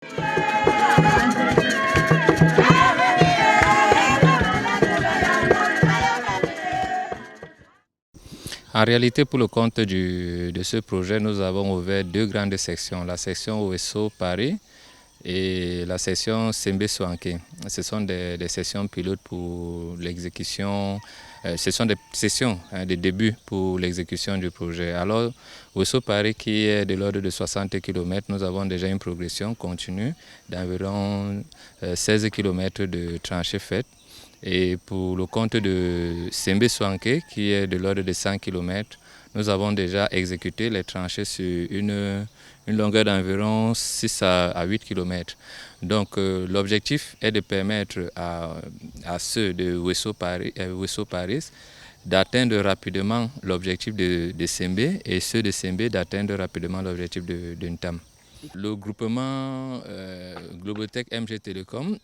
En réalité, pour le compte de ce projet, nous avons ouvert deux grandes sections, la section OSO Paris et la section Sembe Soanké. Ce sont des sessions pilotes pour l'exécution, ce sont des sessions de début pour l'exécution du projet. Alors, OSO Paris qui est de l'ordre de 60 km, nous avons déjà une progression continue d'environ 16 km de tranchées faites. Et pour le compte de Sembe Soanké, qui est de l'ordre de 100 km, nous avons déjà exécuté les tranchées sur une longueur d'environ 6 à 8 km. Donc l'objectif est de permettre à ceux de Wesso Paris d'atteindre rapidement l'objectif de Sembe et ceux de Sembe d'atteindre rapidement l'objectif de Ntam. Le groupement Globotech MG Telecom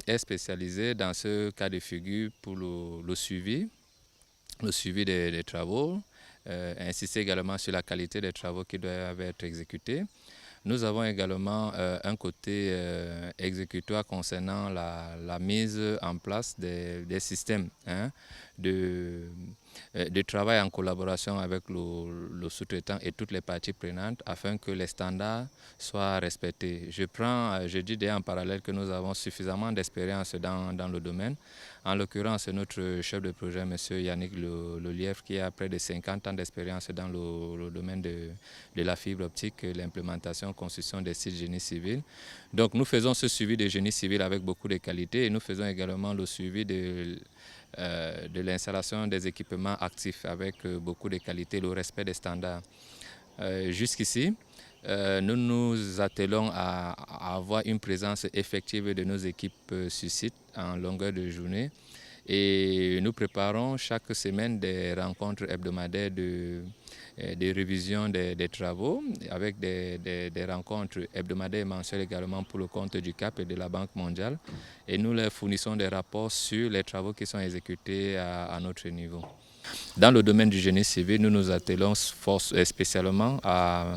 est spécialisé dans ce cas de figure pour le suivi des travaux, insister également sur la qualité des travaux qui doivent être exécutés. Nous avons également un côté exécutoire concernant la mise en place des systèmes de travail en collaboration avec le sous-traitant et toutes les parties prenantes afin que les standards soient respectés. Je dis déjà en parallèle que nous avons suffisamment d'expérience dans le domaine. En l'occurrence, notre chef de projet, M. Yannick Lelièvre, qui a près de 50 ans d'expérience dans le domaine de la fibre optique, l'implémentation, construction des sites génie civil. Donc nous faisons ce suivi de génie civil avec beaucoup de qualité et nous faisons également le suivi de l'installation des équipements actifs avec beaucoup de qualité, le respect des standards. Jusqu'ici, nous nous attelons à avoir une présence effective de nos équipes sur site en longueur de journée et nous préparons chaque semaine des rencontres hebdomadaires de révision des travaux avec des rencontres hebdomadaires et mensuelles également pour le compte du CAP et de la Banque mondiale et nous leur fournissons des rapports sur les travaux qui sont exécutés à notre niveau. Dans le domaine du génie civil, nous nous attelons spécialement à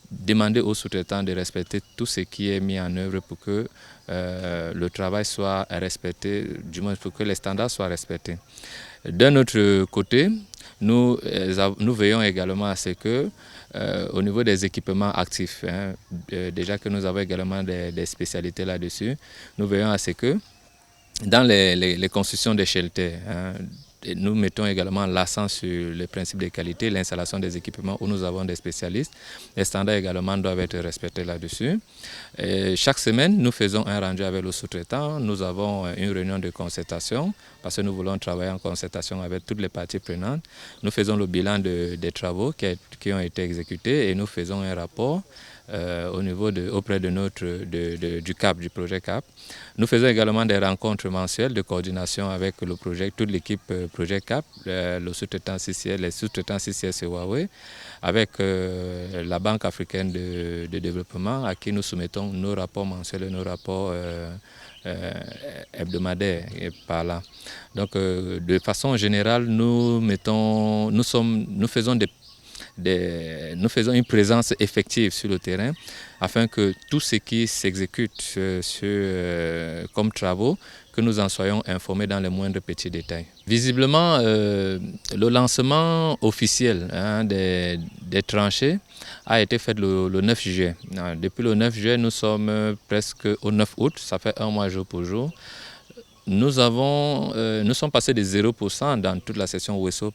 demander aux sous-traitants de respecter tout ce qui est mis en œuvre pour que le travail soit respecté, du moins pour que les standards soient respectés. D'un autre côté, nous veillons également à ce que, au niveau des équipements actifs, déjà que nous avons également des spécialités là-dessus, nous veillons à ce que dans les constructions des shelters, nous mettons également l'accent sur les principes de qualité, l'installation des équipements où nous avons des spécialistes. Les standards également doivent être respectés là-dessus. Chaque semaine, nous faisons un rendu avec le sous-traitant. Nous avons une réunion de concertation parce que nous voulons travailler en concertation avec toutes les parties prenantes. Nous faisons le bilan des travaux qui ont été exécutés et nous faisons un rapport auprès du CAP, du projet CAP. Nous faisons également des rencontres mensuelles de coordination avec le projet, toute l'équipe projet CAP, le sous-traitant CCS, les sous-traitants CCS et Huawei, avec la Banque africaine de développement à qui nous soumettons nos rapports mensuels et nos rapports hebdomadaires par là. Donc de façon générale, nous faisons une présence effective sur le terrain afin que tout ce qui s'exécute comme travaux, que nous en soyons informés dans les moindres petits détails. Visiblement, le lancement officiel des tranchées a été fait le 9 juillet. Depuis le 9 juillet, nous sommes presque au 9 août, ça fait un mois jour pour jour. Nous sommes passés de 0% dans toute la section Wesso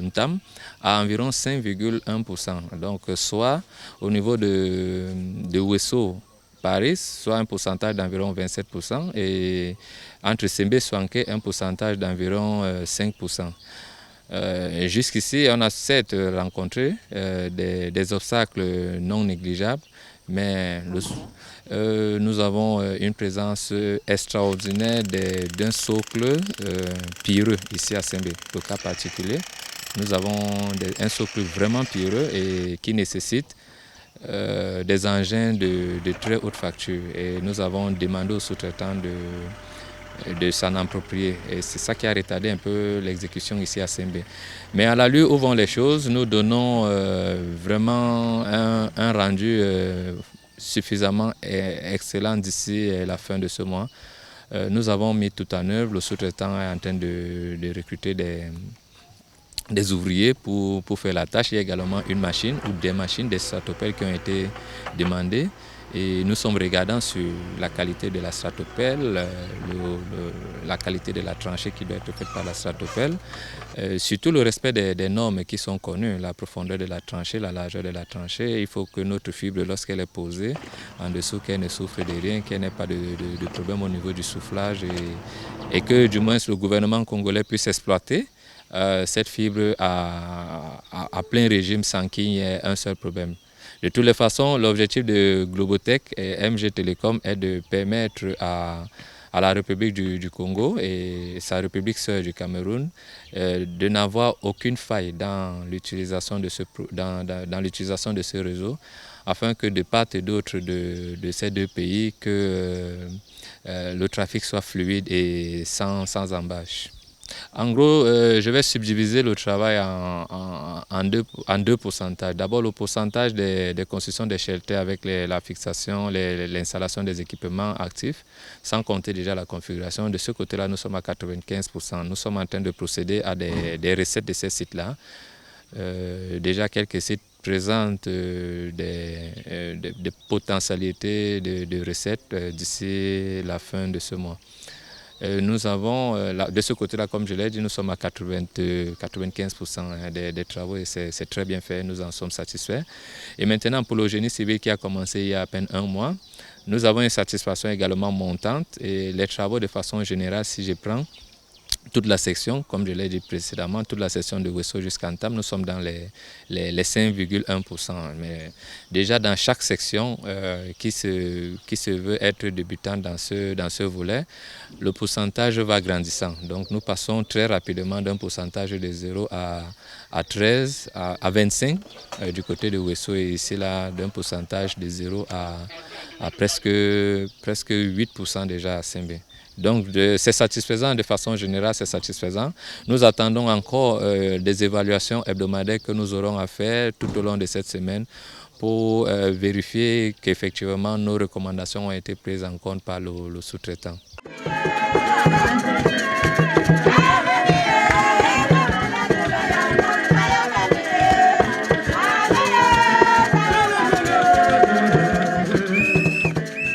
Ntam à environ 5,1%. Donc, soit au niveau de Wesso Paris, soit un pourcentage d'environ 27%, et entre Sembe et Soanké, un pourcentage d'environ 5%. Jusqu'ici, on a certes rencontré des obstacles non négligeables, mais nous avons une présence extraordinaire d'un socle pierreux ici à Sembe, le cas particulier. Nous avons un socle vraiment pierreux et qui nécessite des engins de très haute facture. Et nous avons demandé aux sous-traitants de s'en approprier. Et c'est ça qui a retardé un peu l'exécution ici à Sembe. Mais à l'allure où vont les choses, nous donnons vraiment un rendu suffisamment excellent d'ici la fin de ce mois. Nous avons mis tout en œuvre. Le sous-traitant est en train de recruter des ouvriers pour faire la tâche. Il y a également une machine ou des machines, des stratopelles qui ont été demandées. Et nous sommes regardants sur la qualité de la stratopelle, la qualité de la tranchée qui doit être faite par la stratopelle, surtout le respect des normes qui sont connues, la profondeur de la tranchée, la largeur de la tranchée. Il faut que notre fibre, lorsqu'elle est posée en dessous, qu'elle ne souffre de rien, qu'elle n'ait pas de problème au niveau du soufflage et que du moins le gouvernement congolais puisse exploiter cette fibre à plein régime sans qu'il y ait un seul problème. De toutes les façons, l'objectif de Globotech et MG Telecom est de permettre à la République du Congo et sa République sœur du Cameroun de n'avoir aucune faille dans l'utilisation de ce réseau, afin que de part et d'autre de ces deux pays, que le trafic soit fluide et sans embâche. En gros, je vais subdiviser le travail en deux pourcentages. D'abord, le pourcentage des constructions des shelters avec la fixation, l'installation des équipements actifs, sans compter déjà la configuration. De ce côté-là, nous sommes à 95%. Nous sommes en train de procéder à des recettes de ces sites-là. Déjà, quelques sites présentent des potentialités de recettes d'ici la fin de ce mois. Nous avons, de ce côté-là, comme je l'ai dit, nous sommes à 95% des travaux et c'est très bien fait, nous en sommes satisfaits. Et maintenant, pour le génie civil qui a commencé il y a à peine un mois, nous avons une satisfaction également montante et les travaux de façon générale, si je prends toute la section, comme je l'ai dit précédemment, toute la section de Wesso jusqu'à Ntam, nous sommes dans les 5,1%. Mais déjà dans chaque section qui se veut être débutant dans ce volet, le pourcentage va grandissant. Donc nous passons très rapidement d'un pourcentage de 0 à 13, à 25 du côté de Wesso et ici là d'un pourcentage de 0 à presque 8% déjà à Sembe. Donc c'est satisfaisant, de façon générale c'est satisfaisant. Nous attendons encore des évaluations hebdomadaires que nous aurons à faire tout au long de cette semaine pour vérifier qu'effectivement nos recommandations ont été prises en compte par le sous-traitant.